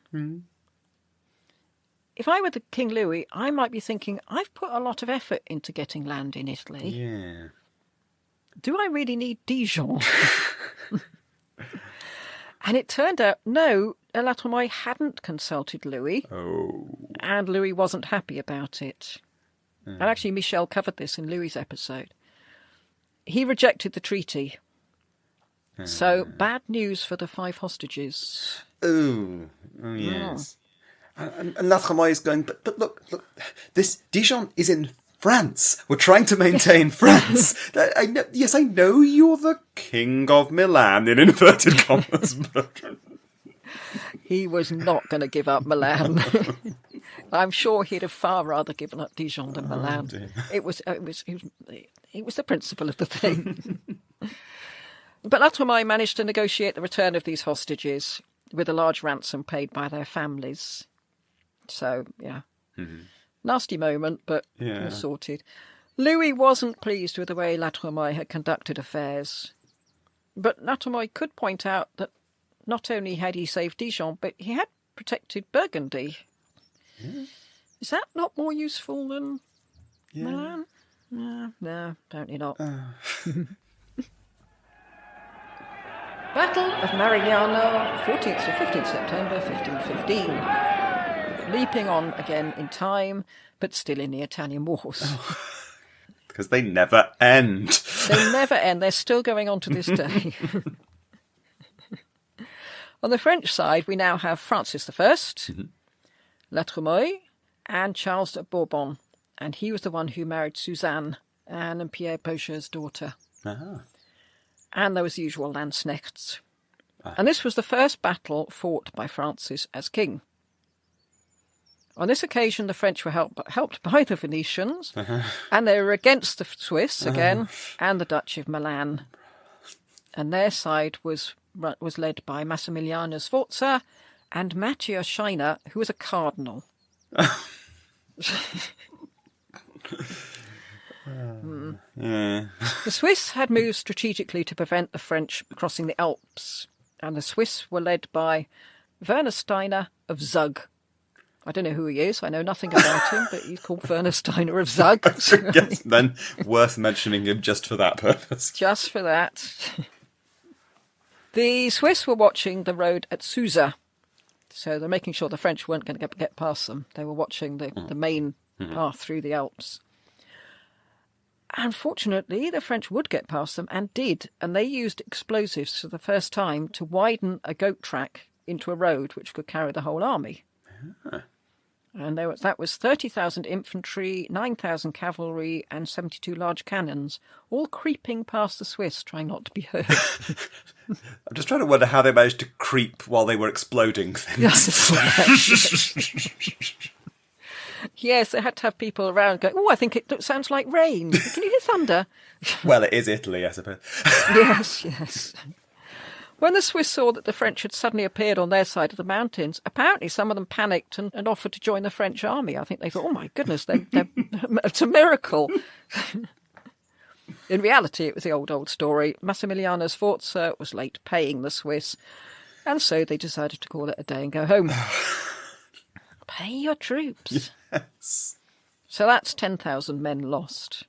If I were the King Louis, I might be thinking, I've put a lot of effort into getting land in Italy. Yeah. Do I really need Dijon? And it turned out, no, La Tremouille hadn't consulted Louis. Oh. And Louis wasn't happy about it. And actually, Michel covered this in Louis's episode. He rejected the treaty. So, bad news for the 5 hostages. Oh, yes. And La Tremouille is going, but look, this Dijon is in France. We're trying to maintain France. I know you're the king of Milan, in inverted commas. He was not going to give up Milan. I'm sure he'd have far rather given up Dijon than Milan. Dear. It was the principle of the thing. But La Tremouille managed to negotiate the return of these hostages with a large ransom paid by their families. So, yeah. Nasty moment, but all sorted. Louis wasn't pleased with the way La Tremouille had conducted affairs. But La Tremouille could point out that not only had he saved Dijon, but he had protected Burgundy. Is that not more useful than Milan? No, apparently not. Battle of Marignano, 14th to 15th September 1515. Leaping on again in time, but still in the Italian wars. Because they never end. They never end. They're still going on to this day. On the French side, we now have Francis I, La Tremouille, and Charles of Bourbon. And he was the one who married Suzanne, Anne and Pierre Beaujeu's daughter. And there was the usual Landsknechts. And this was the first battle fought by Francis as king. On this occasion, the French were helped by the Venetians, and they were against the Swiss again, and the Duchy of Milan. And their side was led by Massimiliano Sforza and Matteo Scheiner, who was a cardinal. Yeah. The Swiss had moved strategically to prevent the French crossing the Alps, and the Swiss were led by Werner Steiner of Zug. I don't know who he is. I know nothing about him, but he's called Werner Steiner of Zug. Yes, then worth mentioning him just for that purpose. Just for that. The Swiss were watching the road at Susa, so they're making sure the French weren't going to get past them. They were watching the main path through the Alps. Unfortunately, the French would get past them, and did, and they used explosives for the first time to widen a goat track into a road which could carry the whole army. And that was 30,000 infantry, 9,000 cavalry, and 72 large cannons, all creeping past the Swiss, trying not to be heard. I'm just trying to wonder how they managed to creep while they were exploding things. Yes, they had to have people around going, oh, I think it sounds like rain. Can you hear thunder? Well, it is Italy, I suppose. Yes. When the Swiss saw that the French had suddenly appeared on their side of the mountains, apparently some of them panicked and offered to join the French army. I think they thought, oh my goodness, it's a miracle. In reality, it was the old story. Massimiliano Sforza was late paying the Swiss, and so they decided to call it a day and go home. Pay your troops. Yes. So that's 10,000 men lost.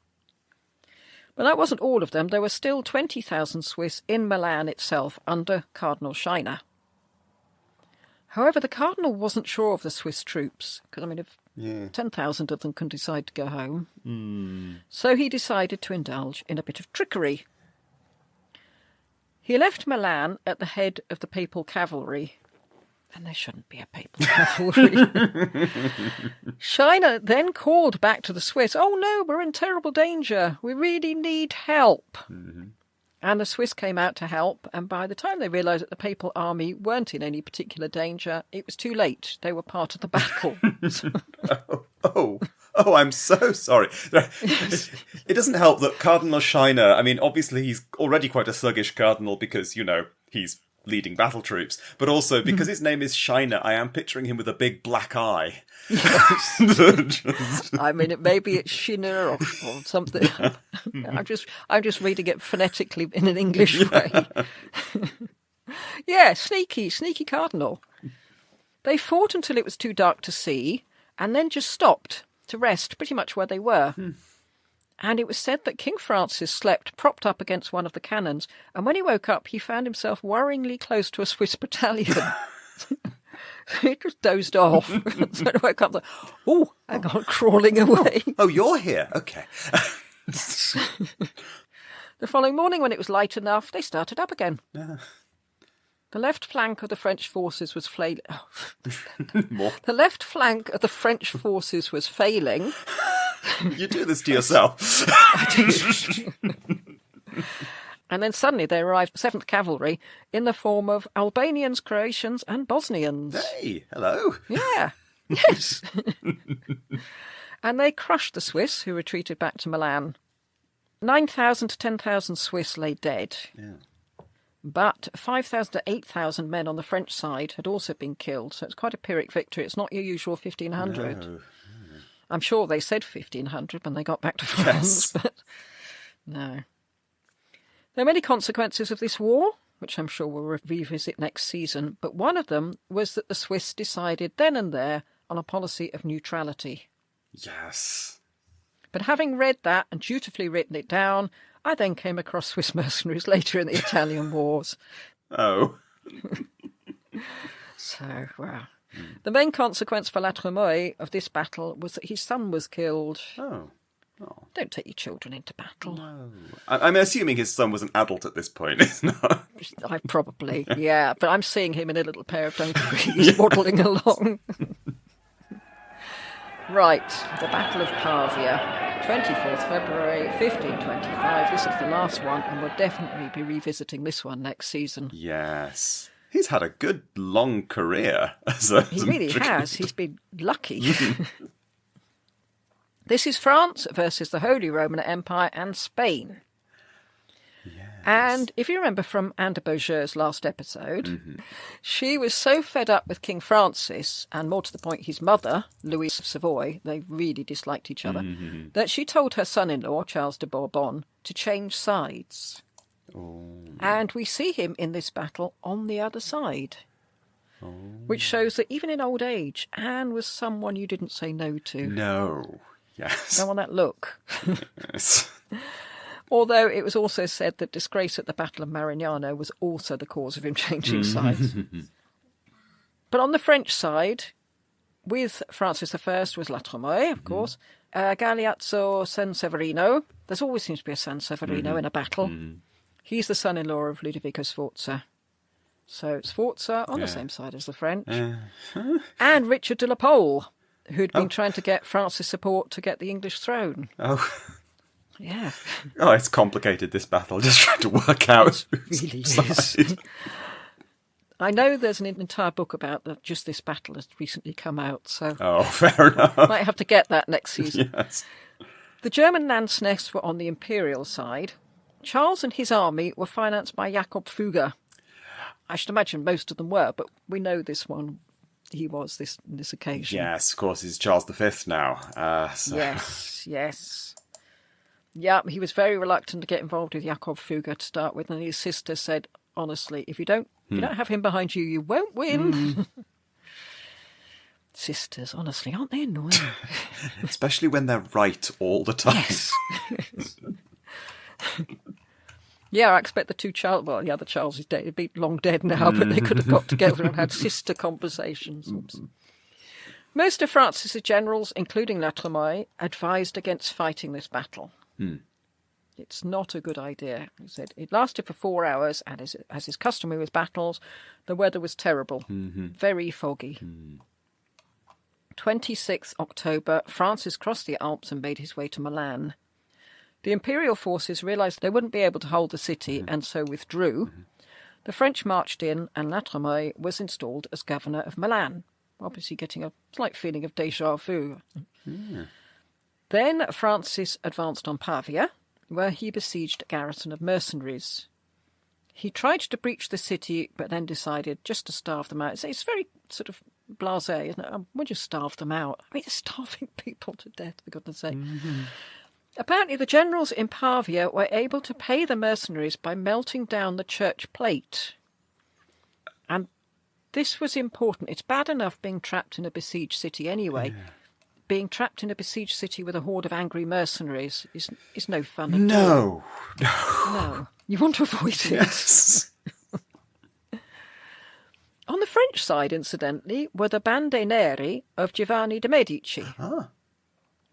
But that wasn't all of them. There were still 20,000 Swiss in Milan itself under Cardinal Scheiner. However, the Cardinal wasn't sure of the Swiss troops, because, I mean, if 10,000 of them can decide to go home. So he decided to indulge in a bit of trickery. He left Milan at the head of the papal cavalry. And there shouldn't be a papal cavalry. Scheiner then called back to the Swiss, oh no, we're in terrible danger. We really need help. And the Swiss came out to help, and by the time they realised that the papal army weren't in any particular danger, it was too late. They were part of the battle. Oh, I'm so sorry. It doesn't help that Cardinal Scheiner, I mean, obviously he's already quite a sluggish cardinal because, he's leading battle troops, but also because his name is Scheiner, I am picturing him with a big black eye. Yes. I mean, maybe it's Schiner or something. I'm just reading it phonetically in an English way. Yeah, sneaky cardinal. They fought until it was too dark to see, and then just stopped to rest pretty much where they were. And it was said that King Francis slept propped up against one of the cannons, and when he woke up, he found himself worryingly close to a Swiss battalion. He just dozed off. So when he woke up, like, oh, hang on, crawling away. Oh, you're here. Okay. The following morning, when it was light enough, they started up again. The left flank of the French forces was flailing. The left flank of the French forces was failing. You do this to yourself. And then suddenly they arrived, 7th Cavalry, in the form of Albanians, Croatians and Bosnians. Hey, hello. Yeah, yes. And they crushed the Swiss, who retreated back to Milan. 9,000 to 10,000 Swiss lay dead. Yeah. But 5,000 to 8,000 men on the French side had also been killed, so it's quite a Pyrrhic victory. It's not your usual 1,500. No. I'm sure they said 1,500 when they got back to France, but no. There are many consequences of this war, which I'm sure we'll revisit next season, but one of them was that the Swiss decided then and there on a policy of neutrality. Yes. But having read that and dutifully written it down, I then came across Swiss mercenaries later in the Italian wars. Oh. So, wow. The main consequence for La Tremouille of this battle was that his son was killed. Oh. Don't take your children into battle. No. I'm assuming his son was an adult at this point, isn't it? I probably, yeah. But I'm seeing him in a little pair of dungarees waddling along. Right, the Battle of Pavia, 24th February 1525. This is the last one, and we'll definitely be revisiting this one next season. Yes. He's had a good long career. He really has. He's been lucky. This is France versus the Holy Roman Empire and Spain. Yeah. And if you remember from Anne de Beaujeu's last episode, she was so fed up with King Francis, and more to the point his mother, Louise of Savoy, they really disliked each other, that she told her son-in-law, Charles de Bourbon, to change sides. Oh. And we see him in this battle on the other side, which shows that even in old age, Anne was someone you didn't say no to. No. Yes. No on that look. Yes. Although it was also said that disgrace at the Battle of Marignano was also the cause of him changing sides. But on the French side, with Francis I was La Tremouille, of course, Galeazzo San Severino. There always seems to be a San Severino in a battle. He's the son-in-law of Ludovico Sforza. So Sforza on the same side as the French. And Richard de la Pole, who'd been trying to get Francis' support to get the English throne. Oh. Yeah. Oh, it's complicated, this battle. Just trying to work out. It really is. I know there's an entire book about just this battle has recently come out, so Oh, fair enough. might have to get that next season. Yes. The German Landsknechts were on the imperial side. Charles and his army were financed by Jakob Fugger. I should imagine most of them were, but we know this one. He was this occasion. Yes, of course, he's Charles V now. Yes. Yeah, he was very reluctant to get involved with Jakob Fugger to start with, and his sister said, honestly, if you don't have him behind you, you won't win. Sisters, honestly, aren't they annoying? Especially when they're right all the time. Yes. Yeah, I expect the other Charles is dead. He'd be long dead now, but they could have got together and had sister conversations. Oops. Most of Francis's generals, including La Tremouille, advised against fighting this battle. It's not a good idea. He said it lasted for 4 hours, and as is customary with battles, the weather was terrible, very foggy. 26th October, Francis crossed the Alps and made his way to Milan. The imperial forces realised they wouldn't be able to hold the city and so withdrew. The French marched in, and La Tremouille was installed as governor of Milan, obviously getting a slight feeling of déjà vu. Then Francis advanced on Pavia, where he besieged a garrison of mercenaries. He tried to breach the city, but then decided just to starve them out. It's very sort of blasé, isn't it? We'll just starve them out. I mean, they're starving people to death, for goodness sake. Apparently, the generals in Pavia were able to pay the mercenaries by melting down the church plate. And this was important. It's bad enough being trapped in a besieged city anyway. Being trapped in a besieged city with a horde of angry mercenaries is no fun at all. No. You want to avoid it. Yes. On the French side, incidentally, were the Bande Neri of Giovanni de' Medici.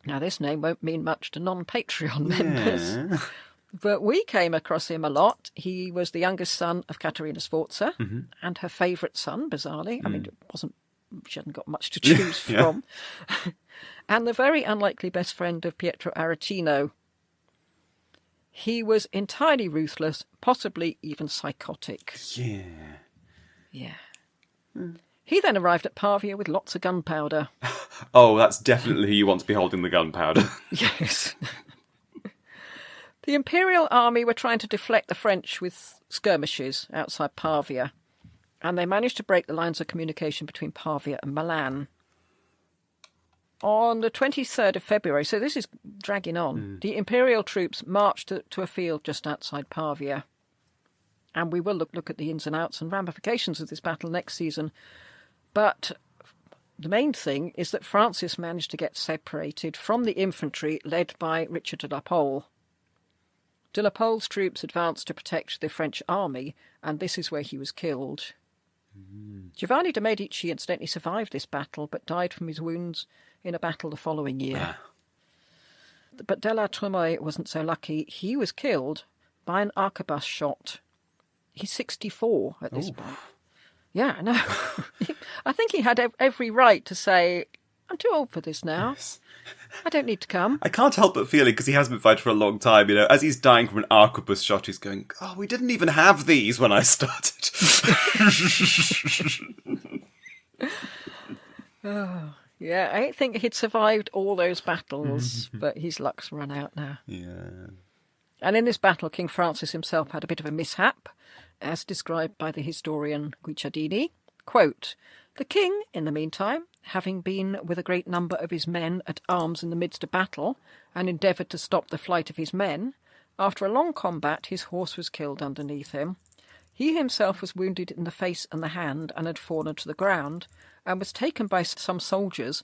Now, this name won't mean much to non-Patreon members, but we came across him a lot. He was the youngest son of Caterina Sforza and her favourite son, bizarrely. I mean, she hadn't got much to choose from. And the very unlikely best friend of Pietro Aretino. He was entirely ruthless, possibly even psychotic. Yeah. He then arrived at Pavia with lots of gunpowder. Oh, that's definitely who you want to be holding the gunpowder. Yes. The Imperial army were trying to deflect the French with skirmishes outside Pavia, and they managed to break the lines of communication between Pavia and Milan. On the 23rd of February, so this is dragging on, the Imperial troops marched to a field just outside Pavia. And we will look at the ins and outs and ramifications of this battle next season. But the main thing is that Francis managed to get separated from the infantry led by Richard de la Pole. De la Pole's troops advanced to protect the French army, and this is where he was killed. Giovanni de' Medici incidentally survived this battle, but died from his wounds in a battle the following year. But de la Tremouille wasn't so lucky. He was killed by an arquebus shot. He's 64 at this point. Yeah, I know. I think he had every right to say, I'm too old for this now. Yes. I don't need to come. I can't help but feeling, because he has been fighting for a long time, you know, as he's dying from an arquebus shot, he's going, oh, we didn't even have these when I started. Yeah, I think he'd survived all those battles, but his luck's run out now. Yeah. And in this battle, King Francis himself had a bit of a mishap, as described by the historian Guicciardini. Quote, "The king, in the meantime, having been with a great number of his men at arms in the midst of battle, and endeavoured to stop the flight of his men, after a long combat his horse was killed underneath him. He himself was wounded in the face and the hand, and had fallen to the ground, and was taken by some soldiers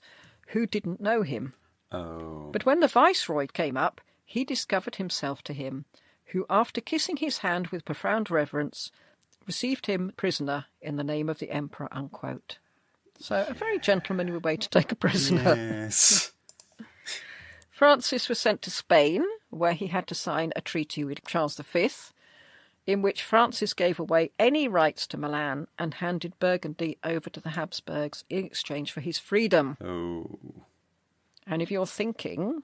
who didn't know him. Oh. But when the viceroy came up, he discovered himself to him, who, after kissing his hand with profound reverence, received him prisoner in the name of the emperor," unquote. So a very gentlemanly way to take a prisoner. Yes. Francis was sent to Spain, where he had to sign a treaty with Charles V, in which Francis gave away any rights to Milan and handed Burgundy over to the Habsburgs in exchange for his freedom. Oh. And if you're thinking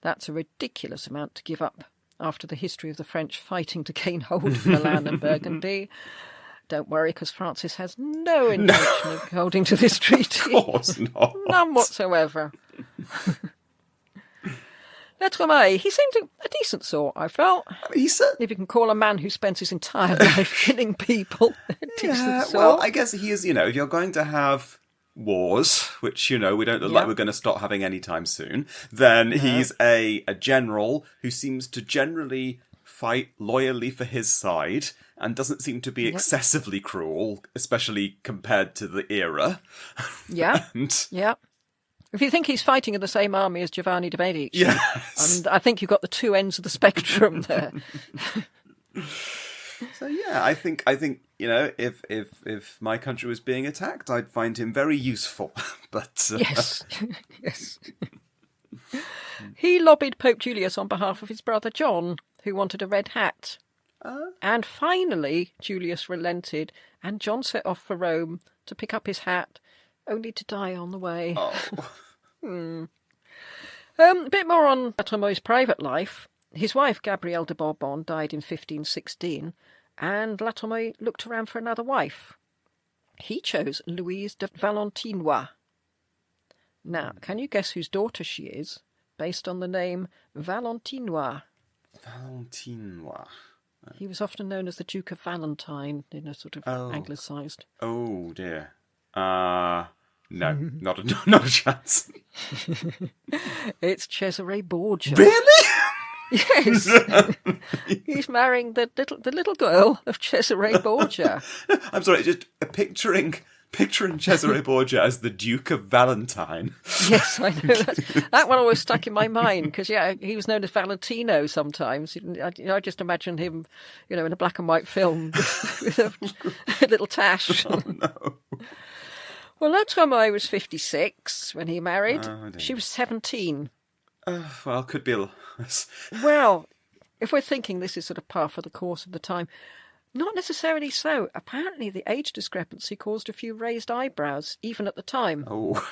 that's a ridiculous amount to give up after the history of the French fighting to gain hold of Milan and Burgundy, don't worry, because Francis has no intention of holding to this treaty. Of course not. None whatsoever. Tremouille, he seemed a decent sort, I felt. He's a... If you can call a man who spends his entire life killing people a decent sort. Well, I guess he is, if you're going to have wars, which, we don't look like we're going to stop having anytime soon, then he's a general who seems to generally fight loyally for his side and doesn't seem to be excessively cruel, especially compared to the era. Yeah, yeah. If you think he's fighting in the same army as Giovanni de' Medici, and I think you've got the two ends of the spectrum there. So yeah, I think if my country was being attacked, I'd find him very useful. But yes. He lobbied Pope Julius on behalf of his brother John, who wanted a red hat. And finally, Julius relented, and John set off for Rome to pick up his hat, only to die on the way. Oh. A bit more on Tremouille's private life. His wife, Gabrielle de Bourbon, died in 1516, and La Tremouille looked around for another wife. He chose Louise de Valentinois. Now, can you guess whose daughter she is, based on the name Valentinois? Valentinois. He was often known as the Duke of Valentine in a sort of anglicised. Oh dear. No, not a chance. It's Cesare Borgia. Really? Yes. He's marrying the little girl of Cesare Borgia. I'm sorry, just picturing Cesare Borgia as the Duke of Valentine. Yes, I know. That one always stuck in my mind because, he was known as Valentino sometimes. I just imagine him, in a black and white film with a little tash. Oh, no. Well, La Tremouille was 56 when he married. Oh, dear. She was 17. Well, could be a... Well, if we're thinking this is sort of par for the course of the time, not necessarily so. Apparently the age discrepancy caused a few raised eyebrows, even at the time,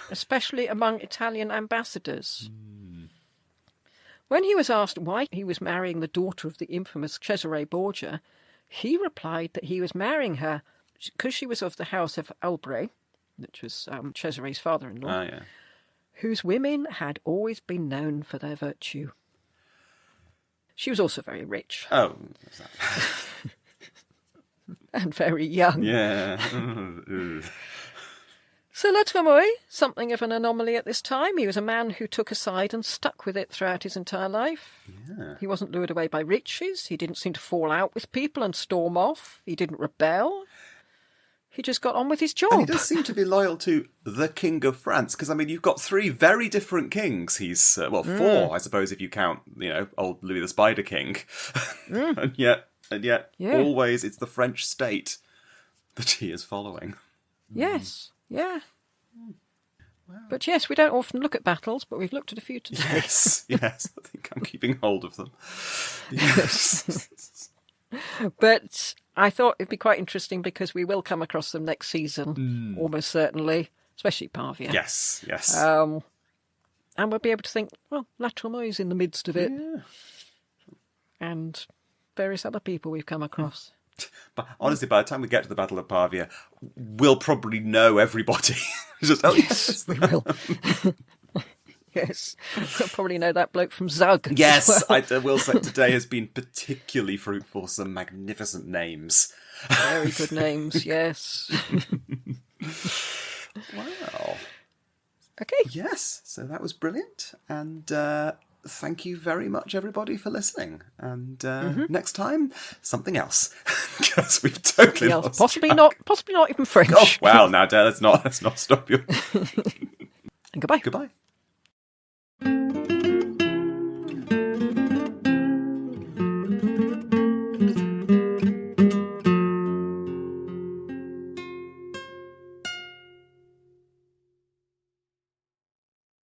especially among Italian ambassadors. When he was asked why he was marrying the daughter of the infamous Cesare Borgia, he replied that he was marrying her because she was of the house of Albret, which was Cesare's father-in-law, whose women had always been known for their virtue. She was also very rich. Oh. And very young. Yeah. So La Tremouille, something of an anomaly at this time. He was a man who took a side and stuck with it throughout his entire life. Yeah. He wasn't lured away by riches. He didn't seem to fall out with people and storm off. He didn't rebel. He just got on with his job. And he does seem to be loyal to the King of France, because, you've got three very different kings. He's, four, I suppose, if you count, old Louis the Spider King. and yet, always it's the French state that he is following. Yes, yeah. Wow. But yes, we don't often look at battles, but we've looked at a few today. Yes, I think I'm keeping hold of them. Yes. But I thought it'd be quite interesting because we will come across them next season, almost certainly, especially Pavia. Yes. And we'll be able to think, well, La Tremouille's in the midst of it. Yeah. And various other people we've come across. But honestly, by the time we get to the Battle of Pavia, we'll probably know everybody. Just, yes, we will. Yes. You'll probably know that bloke from Zug. as Yes, well. I will say today has been particularly fruitful. Some magnificent names. Very good names, yes. Wow. Okay. Yes, so that was brilliant. And thank you very much, everybody, for listening. And next time, something else. Because we've totally lost Possibly track. not even French. Oh, wow, now, Dad, let's not stop you. And goodbye. Goodbye.